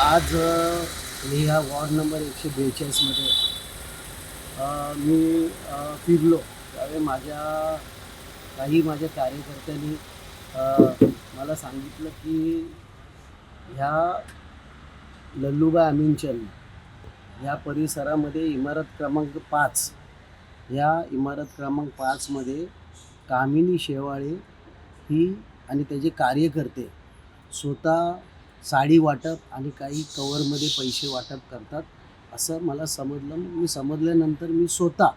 आज मी ह्या ward number 142 मध्ये मी फिरलो त्यावेळी माझ्या कार्यकर्त्यांनी मला सांगितलं की ह्या लल्लूबाई अमीनचंद ह्या परिसरामध्ये इमारत क्रमांक 5 ह्या इमारत क्रमांक 5 मध्ये कामिनी शेवाळे ही आणि त्याचे कार्यकर्ते स्वतः साडी वाटप आणि काही कवरमध्ये पैसे वाटप करतात असं मला समजलं. मी समजल्यानंतर मी स्वतः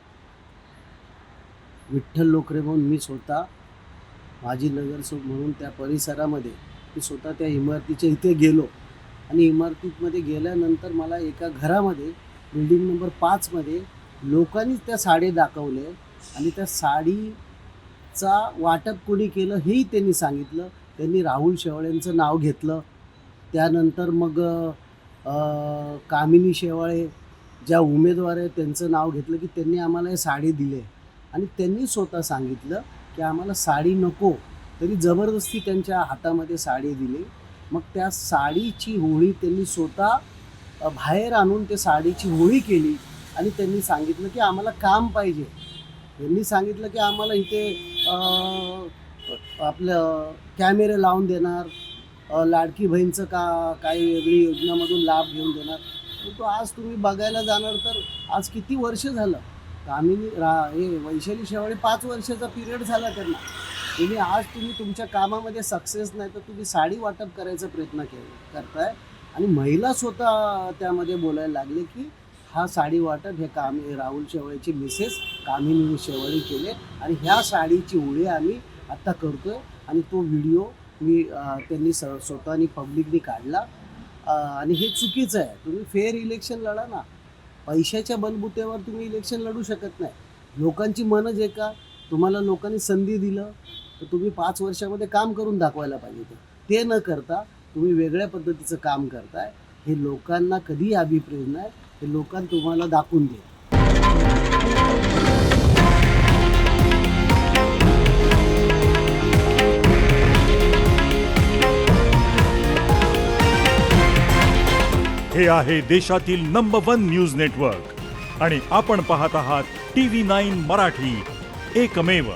विठ्ठल लोकरे म्हणून मी स्वतः माजी नगरसेवक म्हणून त्या परिसरामध्ये मी स्वतः त्या इमारतीच्या इथे गेलो आणि इमारतीमध्ये गेल्यानंतर मला एका घरामध्ये बिल्डिंग नंबर 5मध्ये लोकांनीच त्या साडी दाखवले आणि त्या साडीचा वाटप कोणी केलं हेही त्यांनी सांगितलं. त्यांनी राहुल शेवाळेंचं नाव घेतलं. त्यानंतर मग कामिनी शेवाळे ज्या उमेदवार आहेत त्यांचं नाव घेतलं की त्यांनी आम्हाला हे साडी दिले आणि त्यांनी स्वतः सांगितलं की आम्हाला साडी नको तरी जबरदस्ती त्यांच्या हातामध्ये साडी दिली. मग त्या साडीची होळी त्यांनी स्वतः बाहेर आणून ते साडीची होळी केली आणि त्यांनी सांगितलं की आम्हाला काम पाहिजे. त्यांनी सांगितलं की आम्हाला इथे आपलं कॅमेरे लावून देणार, लाडकी बहीणचं काही वेगळी योजनामधून लाभ घेऊन देणार. तो आज तुम्ही बघायला जाणार तर आज किती वर्ष झालं कामिनी हे वैशाली शेवाळे 5 वर्षाचा पिरियड झाला त्यांना. तुम्ही तुमच्या कामामध्ये सक्सेस नाही तर तुम्ही साडी वाटप करायचा प्रयत्न करताय आणि महिला स्वतः त्यामध्ये बोलायला लागले की हा साडी वाटप हे राहुल शेवाळेची मिसेस कामिनी शेवाळे केले आणि ह्या साडीची होळी आम्ही आत्ता करतोय आणि तो व्हिडिओ त्यांनी स्वतःनी पब्लिकनी काढला आणि हे चुकीचं आहे. तुम्ही फेअर इलेक्शन लढा ना. पैशाच्या बलबुत्यावर तुम्ही इलेक्शन लढू शकत नाही. लोकांची मनं जे का तुम्हाला लोकांनी संधी दिलं तर तुम्ही 5 वर्षामध्ये काम करून दाखवायला पाहिजे. ते न करता तुम्ही वेगळ्या पद्धतीचं काम करताय. हे लोकांना कधीही अभिप्रेत नाही. हे लोकांना तुम्हाला दाखवून दे. हे आहे देशातील नंबर 1 न्यूज नेटवर्क आणि आपण पाहत आहात TV9 मराठी, एकमेव.